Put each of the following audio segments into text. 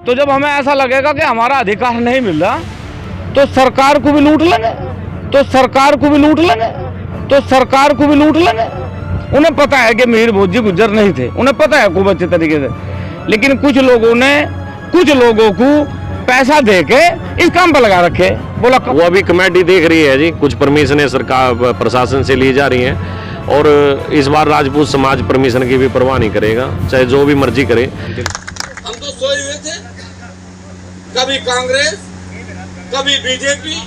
तो जब हमें ऐसा लगेगा कि हमारा अधिकार नहीं मिल रहा तो सरकार को भी लूट लेंगे, उन्हें पता है कि मीर भोजी गुज्जर नहीं थे, उन्हें पता है खूब अच्छे तरीके से, लेकिन कुछ लोगों को पैसा देके इस काम पर लगा रखे। बोला वो अभी कमेटी देख रही है जी, कुछ परमिशनें सरकार प्रशासन से ली जा रही हैं और इस बार राजपूत समाज परमिशन की भी परवाह नहीं करेगा, चाहे जो भी मर्जी करे। हम तो सोए हुए थे, कभी कांग्रेस कभी बीजेपी,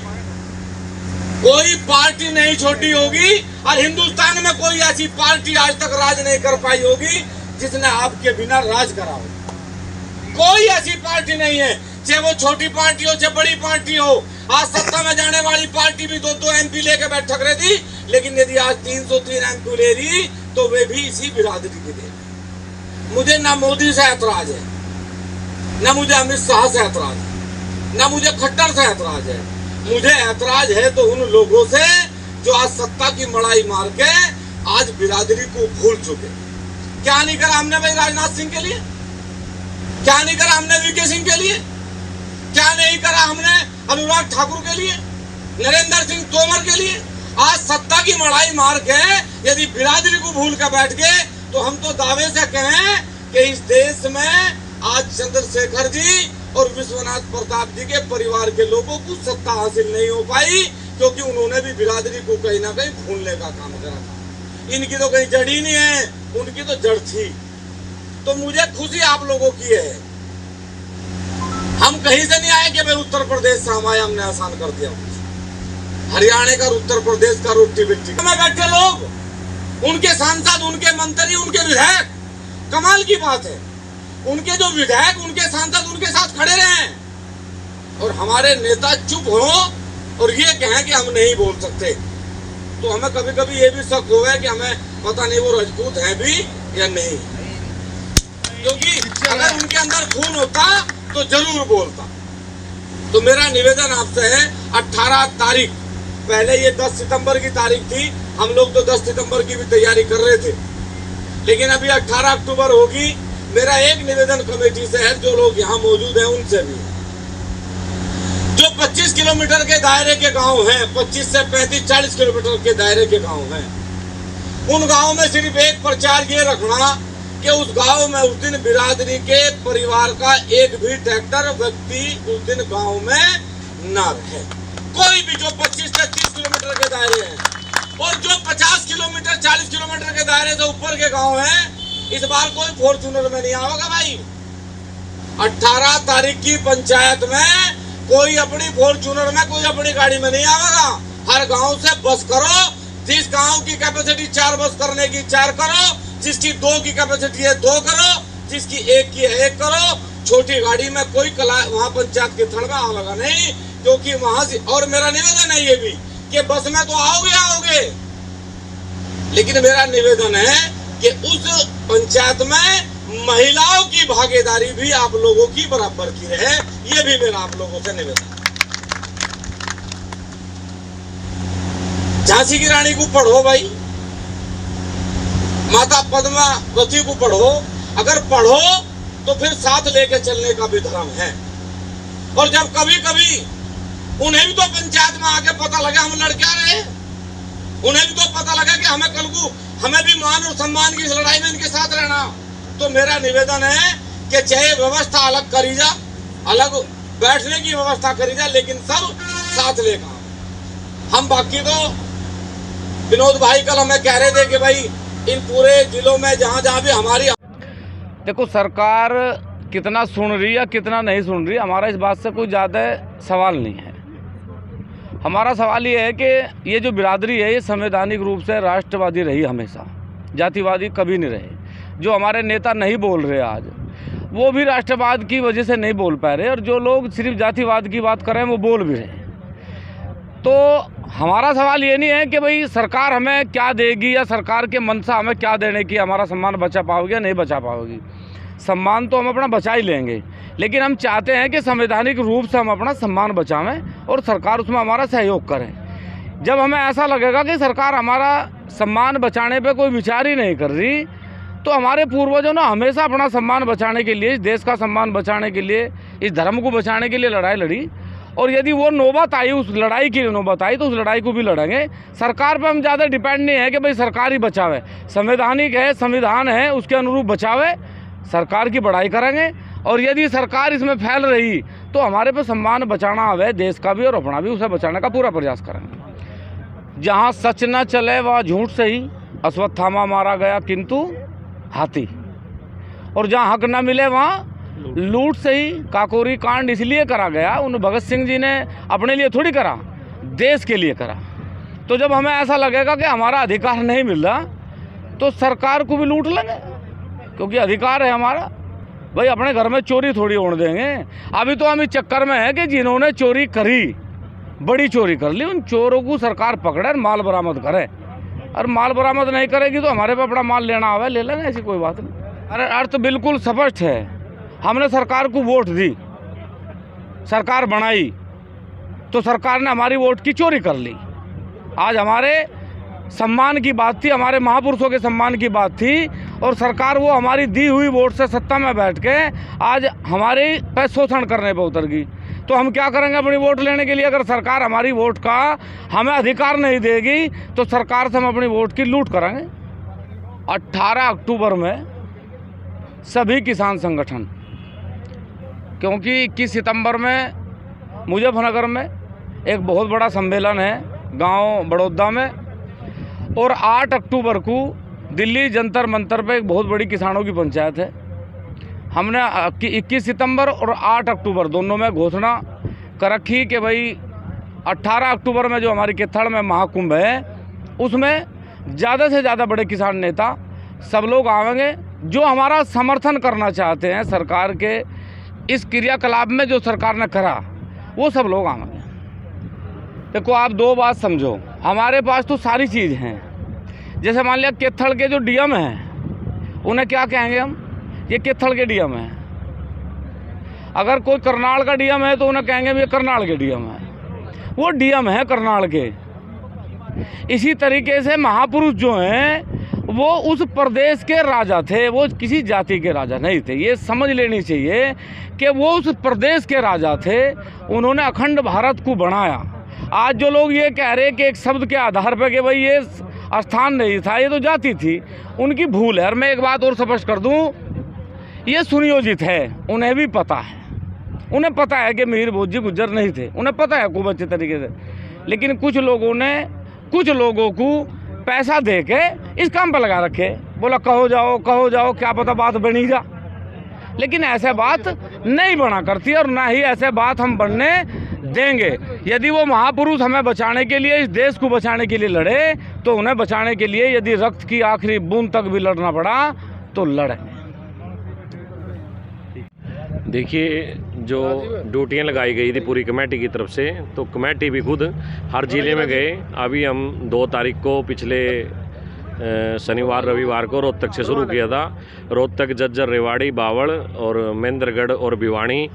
कोई पार्टी नहीं छोटी होगी और हिंदुस्तान में कोई ऐसी पार्टी आज तक राज नहीं कर पाई होगी जिसने आपके बिना राज करा हो। कोई ऐसी पार्टी नहीं है, चाहे वो छोटी पार्टी हो चाहे बड़ी पार्टी हो। आज सत्ता में जाने वाली पार्टी भी 2-2 MP लेके बैठक रही थी, लेकिन यदि आज 303 MP ले रही तो वे भी इसी बिरादरी की दे। मुझे ना मोदी से ऐतराज है, ना मुझे अमित शाह से ऐतराज है, ना मुझे खट्टर से ऐतराज है। मुझे ऐतराज है तो उन लोगों से जो आज सत्ता की मड़ाई मार के आज बिरादरी को भूल चुके। क्या नहीं करा हमने भाई राजनाथ सिंह के लिए, क्या नहीं करा हमने VK सिंह के लिए, क्या नहीं करा हमने अनुराग ठाकुर के लिए, नरेंद्र सिंह तोमर के लिए। आज सत्ता की मड़ाई मार के यदि बिरादरी को भूल कर बैठ गए तो हम तो दावे से कहें कि इस देश में आज चंद्रशेखर जी और विश्वनाथ प्रताप जी के परिवार के लोगों को सत्ता हासिल नहीं हो पाई, क्योंकि उन्होंने भी बिरादरी को कहीं ना कहीं भूलने का काम करा था। इनकी तो कहीं जड़ ही नहीं है, उनकी तो जड़ थी। तो मुझे खुशी आप लोगों की है, हम कहीं से नहीं आए कि भाई उत्तर प्रदेश से हम आए, हमने आसान कर दिया। हरियाणा का उत्तर प्रदेश का रोटी बिट्टी में बैठे लोग, उनके सांसद, उनके मंत्री, उनके विधायक, कमाल की बात है, उनके जो विधायक, उनके सांसद उनके साथ खड़े रहे और हमारे नेता चुप हो और ये कहें कि हम नहीं बोल सकते। तो हमें कभी कभी ये भी शक हुआ है कि हमें पता नहीं वो राजपूत है भी या नहीं, क्योंकि अगर उनके अंदर खून होता तो जरूर बोलता। तो मेरा निवेदन आपसे है, 18 तारीख, पहले ये 10 सितंबर की तारीख थी, हम लोग तो 10 सितंबर की भी तैयारी कर रहे थे, लेकिन अभी 18 अक्टूबर होगी। मेरा एक निवेदन कमेटी से है, जो लोग यहाँ मौजूद हैं उनसे भी, जो 25 किलोमीटर के दायरे के गांव हैं, 25 से 35-40 किलोमीटर के दायरे के गांव हैं, उन गांव में सिर्फ एक प्रचार ये रखना कि उस गांव में उस दिन बिरादरी के परिवार का एक भी ट्रैक्टर व्यक्ति उस दिन गांव में ना रहे। कोई भी जो 25 से 30 किलोमीटर के दायरे हैं और जो 50 किलोमीटर 40 किलोमीटर के दायरे से ऊपर के गांव हैं, इस बार कोई फॉर्चूनर में नहीं आएगा भाई। 18 तारीख की पंचायत में कोई अपनी फॉर्चूनर में, कोई अपनी गाड़ी में नहीं आएगा। हर गांव से बस करो, जिस गांव की कैपेसिटी 4 बस करने की 4 करो, जिसकी 2 की कैपेसिटी है 2 करो, जिसकी 1 की है 1 करो। छोटी गाड़ी में कोई वहां पंचायत के थड़ में आवेगा नहीं, क्योंकि वहां से। और मेरा निवेदन है ये भी कि बस में तो आओगे, लेकिन मेरा निवेदन है कि उस पंचायत में महिलाओं की भागीदारी भी आप लोगों की बराबर की रहे, ये भी मेरा आप लोगों से निवेदन है। झांसी की रानी को पढ़ो भाई, माता पद्मावती को पढ़ो, अगर पढ़ो तो फिर साथ लेके चलने का भी धर्म है। और जब कभी कभी उन्हें भी तो पंचायत में आके पता लगा हम लड़के रहे, उन्हें भी तो पता लगा कि हमें कल को हमें भी मान और सम्मान की लड़ाई में इनके साथ रहना। तो मेरा निवेदन है कि चाहे व्यवस्था अलग करी जा, अलग बैठने की व्यवस्था करी जा, लेकिन सब साथ लेगा। हम बाकी तो विनोद भाई कल हमें कह रहे थे कि भाई इन पूरे जिलों में जहाँ जहाँ भी हमारी, देखो सरकार कितना सुन रही है कितना नहीं सुन रही, हमारा इस बात से कोई ज़्यादा सवाल नहीं है। हमारा सवाल ये है कि ये जो बिरादरी है ये संवैधानिक रूप से राष्ट्रवादी रही, हमेशा जातिवादी कभी नहीं रहे। जो हमारे नेता नहीं बोल रहे आज, वो भी राष्ट्रवाद की वजह से नहीं बोल पा रहे, और जो लोग सिर्फ जातिवाद की बात कर रहे हैं वो बोल भी रहे। तो हमारा सवाल ये नहीं है कि भाई सरकार हमें क्या देगी या सरकार के मंशा हमें क्या देने की हमारा सम्मान बचा पाओगे या नहीं बचा पाओगी। सम्मान तो हम अपना बचा ही लेंगे, लेकिन हम चाहते हैं कि संवैधानिक रूप से हम अपना सम्मान बचावें और सरकार उसमें हमारा सहयोग करे। जब हमें ऐसा लगेगा कि सरकार हमारा सम्मान बचाने पे कोई विचार ही नहीं कर रही, तो हमारे पूर्वजों ने हमेशा अपना सम्मान बचाने के लिए, इस देश का सम्मान बचाने के लिए, इस धर्म को बचाने के लिए लड़ाई लड़ी। और यदि वो नौबत आई, उस लड़ाई की नौबत आई, तो उस लड़ाई को भी लड़ेंगे। सरकार पे हम ज़्यादा डिपेंड नहीं है कि भाई सरकार ही बचावे। संवैधानिक है, संविधान है, उसके अनुरूप बचावे, सरकार की बड़ाई करेंगे। और यदि सरकार इसमें फैल रही तो हमारे पे सम्मान बचाना है, देश का भी और अपना भी, उसे बचाने का पूरा प्रयास करेंगे। जहाँ सच न चले वहाँ झूठ सही, अश्वत्थामा मारा गया किंतु हाथी। और जहाँ हक न मिले वहाँ लूट सही। काकोरी कांड इसलिए करा गया, उन भगत सिंह जी ने अपने लिए थोड़ी करा, देश के लिए करा। तो जब हमें ऐसा लगेगा कि हमारा अधिकार नहीं मिल रहा तो सरकार को भी लूट लेंगे, क्योंकि अधिकार है हमारा। भाई अपने घर में चोरी थोड़ी होने देंगे। अभी तो हम इस चक्कर में है कि जिन्होंने चोरी करी, बड़ी चोरी कर ली, उन चोरों को सरकार पकड़े और माल बरामद करे। और माल बरामद नहीं करेगी तो हमारे पे अपना माल लेना आवे, ले लेंगे, ऐसी कोई बात नहीं। अरे अर्थ बिल्कुल स्पष्ट है। हमने सरकार को वोट दी, सरकार बनाई, तो सरकार ने हमारी वोट की चोरी कर ली। आज हमारे सम्मान की बात थी, हमारे महापुरुषों के सम्मान की बात थी, और सरकार वो हमारी दी हुई वोट से सत्ता में बैठ के आज हमारे पे शोषण करने पे उतर गई। तो हम क्या करेंगे अपनी वोट लेने के लिए? अगर सरकार हमारी वोट का हमें अधिकार नहीं देगी तो सरकार से हम अपनी वोट की लूट करेंगे। 18 अक्टूबर में सभी किसान संगठन, क्योंकि 21 सितंबर में मुजफ्फरनगर में एक बहुत बड़ा सम्मेलन है गांव बड़ौदा में, और 8 अक्टूबर को दिल्ली जंतर मंतर पे एक बहुत बड़ी किसानों की पंचायत है। हमने 21 सितंबर और 8 अक्टूबर दोनों में घोषणा कर रखी कि भाई 18 अक्टूबर में जो हमारी केथड़ में महाकुंभ है उसमें ज़्यादा से ज़्यादा बड़े किसान नेता सब लोग आवेंगे, जो हमारा समर्थन करना चाहते हैं सरकार के इस क्रियाकलाप में जो सरकार ने करा, वो सब लोग आवेंगे। देखो आप दो बात समझो, हमारे पास तो सारी चीज़ हैं। जैसे मान लिया केथड़ के जो डीएम हैं उन्हें क्या कहेंगे हम? ये केथड़ के डीएम हैं। अगर कोई करनाल का डीएम है तो उन्हें कहेंगे ये करनाल के डीएम है, वो डीएम है करनाल के। इसी तरीके से महापुरुष जो हैं वो उस प्रदेश के राजा थे, वो किसी जाति के राजा नहीं थे। ये समझ लेनी चाहिए कि वो उस प्रदेश के राजा थे, उन्होंने अखंड भारत को बनाया। आज जो लोग ये कह रहे हैं कि एक शब्द के आधार पर कि भाई ये स्थान नहीं था, ये तो जाति थी, उनकी भूल है। और मैं एक बात और स्पष्ट कर दूं, ये सुनियोजित है, उन्हें भी पता है। उन्हें पता है कि मीर भोज जी गुज्जर नहीं थे, उन्हें पता है खूब अच्छे तरीके से। लेकिन कुछ लोगों ने कुछ लोगों को पैसा दे के इस काम पर लगा रखे, बोला कहो जाओ, क्या पता बात बनी जा। लेकिन ऐसे बात नहीं बना करती और ना ही ऐसे बात हम बनने देंगे। यदि वो महापुरुष हमें बचाने के लिए, इस देश को बचाने के लिए लड़े, तो उन्हें बचाने के लिए यदि रक्त की आखिरी बूंद तक भी लड़ना पड़ा तो लड़ेंगे। देखिए, जो ड्यूटियाँ लगाई गई थी पूरी कमेटी की तरफ से, तो कमेटी भी खुद हर ज़िले में गए। अभी हम 2 तारीख को पिछले शनिवार रविवार को रोहतक से शुरू किया था। रोहतक, जज्जर, रेवाड़ी, बावड़ और महेंद्रगढ़ और भिवानी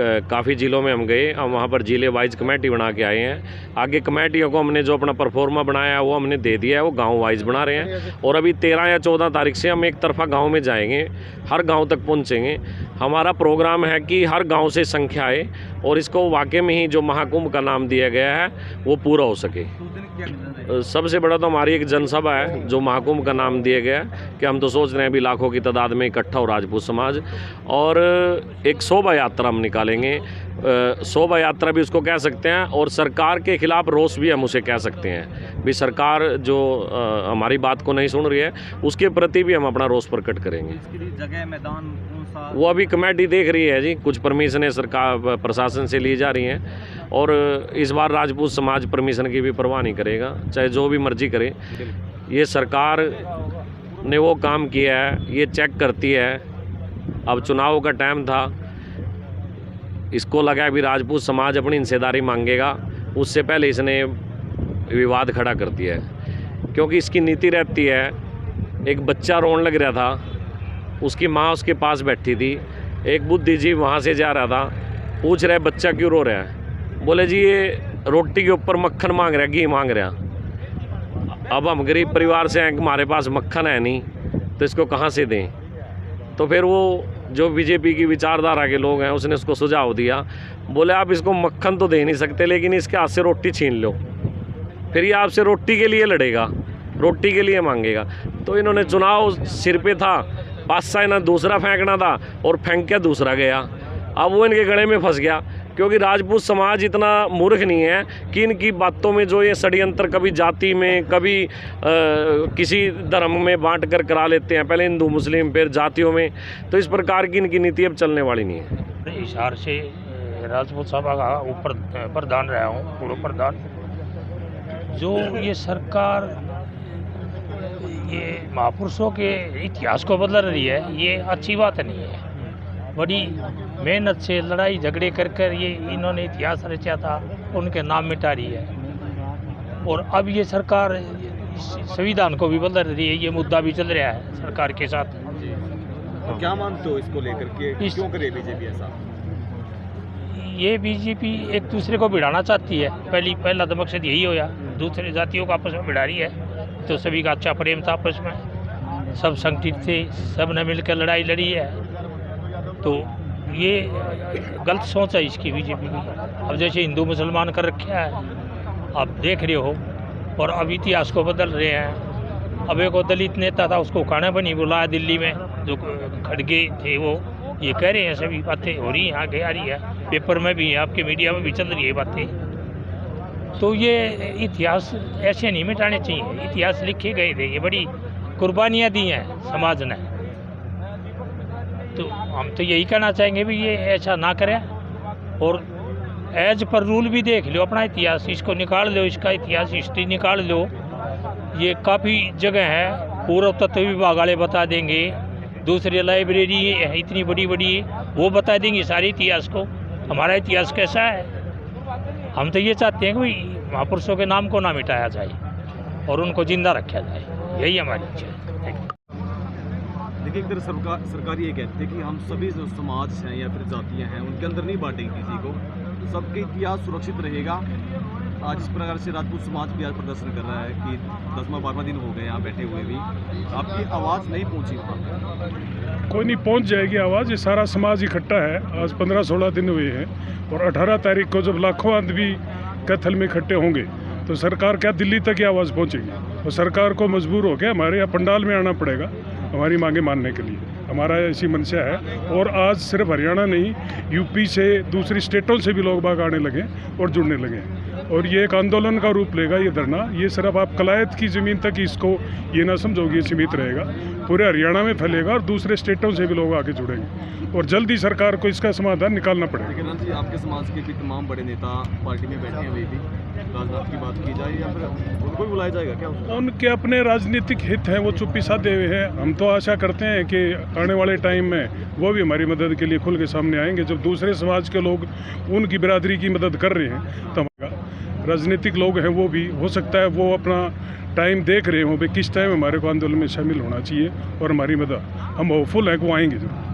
काफ़ी ज़िलों में हम गए। हम वहाँ पर ज़िले वाइज कमेटी बना के आए हैं। आगे कमेटियों को हमने जो अपना परफॉर्मा बनाया है वो हमने दे दिया है, वो गांव वाइज बना रहे हैं। और अभी 13 या 14 तारीख से हम एक तरफा गांव में जाएंगे, हर गांव तक पहुंचेंगे। हमारा प्रोग्राम है कि हर गांव से संख्या आए और इसको वाकई में ही जो महाकुंभ का नाम दिया गया है वो पूरा हो सके। सबसे बड़ा तो हमारी एक जनसभा है जो महाकुंभ का नाम दिया गया है कि हम तो सोच रहे हैं अभी लाखों की तादाद में इकट्ठा हो राजपूत समाज, और एक शोभा यात्रा हम निकालेंगे। शोभा यात्रा भी उसको कह सकते हैं, और सरकार के खिलाफ रोष भी हम उसे कह सकते हैं। भी सरकार जो हमारी बात को नहीं सुन रही है उसके प्रति भी हम अपना रोष प्रकट करेंगे। इसके लिए जगह, मैदान वो अभी कमेटी देख रही है जी, कुछ परमिशनें सरकार प्रशासन से ली जा रही हैं, और इस बार राजपूत समाज परमिशन की भी परवाह नहीं करेगा, चाहे जो भी मर्जी करे। ये सरकार ने वो काम किया है, ये चेक करती है। अब चुनाव का टाइम था, इसको लगा अभी राजपूत समाज अपनी हिस्सेदारी मांगेगा, उससे पहले इसने विवाद खड़ा कर दिया है। क्योंकि इसकी नीति रहती है, एक बच्चा रोने लग रहा था, उसकी माँ उसके पास बैठी थी, एक बुद्धिजीवी वहाँ से जा रहा था, पूछ रहे बच्चा क्यों रो रहा है? बोले जी ये रोटी के ऊपर मक्खन मांग रहा है, घी मांग रहा। अब हम गरीब परिवार से हैं, हमारे पास मक्खन है नहीं, तो इसको कहाँ से दें। तो फिर वो जो बीजेपी की विचारधारा के लोग हैं उसने उसको सुझाव दिया, बोले आप इसको मक्खन तो दे नहीं सकते लेकिन इसके हाथ से रोटी छीन लो, फिर ये आपसे रोटी के लिए लड़ेगा, रोटी के लिए मांगेगा। तो इन्होंने चुनाव सिर पे था, बादशाह ना दूसरा फेंकना था और फेंक के दूसरा गया। अब वो इनके गले में फंस गया, क्योंकि राजपूत समाज इतना मूर्ख नहीं है कि इनकी बातों में जो ये षड्यंत्र कभी जाति में कभी किसी धर्म में बांट कर करा लेते हैं, पहले हिंदू मुस्लिम फिर जातियों में, तो इस प्रकार की इनकी नीति अब चलने वाली नहीं है। हिसार से राजपूत सभा का ऊपर प्रधान रहा हूँ, पूर्व प्रधान। जो ये सरकार ये महापुरुषों के इतिहास को बदल रही है, ये अच्छी बात नहीं है। बड़ी मेहनत से लड़ाई झगड़े कर कर ये इन्होंने इतिहास रचा था, उनके नाम मिटा रही है। और अब ये सरकार संविधान को भी बदल रही है, ये मुद्दा भी चल रहा है सरकार के साथ। तो क्या मानते हो इसको लेकर के, क्यों करे बीजेपी ऐसा? ये बीजेपी एक दूसरे को भिड़ाना चाहती है। पहला तो मकसद यही होया, दूसरे जातियों को आपस में भिड़ा रही है। तो सभी का अच्छा प्रेम था आपस में, सब संगठित थे, सब ने मिलकर लड़ाई लड़ी है। तो ये गलत सोच है इसकी बीजेपी की। अब जैसे हिंदू मुसलमान कर रखा है, आप देख रहे हो, और अब इतिहास को बदल रहे हैं। अब एक दलित नेता था, उसको खाना बनी बुलाया दिल्ली में, जो खड़गे थे वो ये कह रहे हैं, सभी बातें हो रही हैं, आगे आ रही है, पेपर में भी, आपके मीडिया में भी चल रही है बातें। तो ये इतिहास ऐसे नहीं मिटाने चाहिए, इतिहास लिखे गए थे, ये बड़ी कुर्बानियाँ दी हैं समाज ने। तो हम तो यही कहना चाहेंगे भी ये ऐसा ना करें, और एज पर रूल भी देख लो अपना इतिहास, इसको निकाल लो, इसका इतिहास हिस्ट्री निकाल लो। ये काफ़ी जगह है, पूर्व तत्व विभाग वाले बता देंगे, दूसरी लाइब्रेरी है इतनी बड़ी बड़ी, वो बता देंगे सारे इतिहास को, हमारा इतिहास कैसा है। हम तो ये चाहते हैं कि भाई महापुरुषों के नाम को ना मिटाया जाए और उनको जिंदा रखा जाए, यही हमारी इच्छा है। देखिए, एक तरह सरकार ये कहती है कि हम सभी जो समाज हैं या फिर जातियां हैं उनके अंदर नहीं बांटेंगे किसी को, सबके इतिहास सुरक्षित रहेगा। आज इस प्रकार से राजपूत समाज भी आज प्रदर्शन कर रहा है कि 10वां-12वां दिन हो गए यहाँ बैठे हुए भी, आपकी आवाज़ नहीं पहुँची वहाँ। कोई नहीं, पहुँच जाएगी आवाज़। ये सारा समाज इकट्ठा है, आज 15-16 दिन हुए हैं, और 18 तारीख को जब लाखों आदमी कैथल में इकट्ठे होंगे तो सरकार क्या दिल्ली तक ही आवाज़ पहुँचेगी। तो सरकार को मजबूर हो के हमारे यहाँ पंडाल में आना पड़ेगा हमारी मांगे मानने के लिए, हमारा ऐसी मंशा है। और आज सिर्फ हरियाणा नहीं, यूपी से दूसरी स्टेटों से भी लोग बाग आने लगे और जुड़ने लगे, और ये एक आंदोलन का रूप लेगा ये धरना। ये सिर्फ आप कलायत की ज़मीन तक इसको ये ना समझोगे सीमित रहेगा, पूरे हरियाणा में फैलेगा और दूसरे स्टेटों से भी लोग आके जुड़ेंगे, और जल्द ही सरकार को इसका समाधान निकालना पड़ेगा। किरण जी, आपके समाज के भी तमाम बड़े नेता पार्टी में बैठे हैं, वे भी राजनाथ की बात की जाए या फिर उनको भी बुलाया जाएगा क्या? उनके अपने राजनीतिक हित हैं, वो चुप्पी साधे हुए हैं। हम तो आशा करते हैं कि आने वाले टाइम में वो भी हमारी मदद के लिए खुल के सामने आएंगे। जब दूसरे समाज के लोग उनकी बिरादरी की मदद कर रहे हैं तो हमारा राजनीतिक लोग हैं वो भी हो सकता है वो अपना टाइम देख रहे हों, भाई किस टाइम हमारे को आंदोलन में शामिल होना चाहिए, और हमारी मदद हम होपफुल हैं कि वो आएंगे जरूर।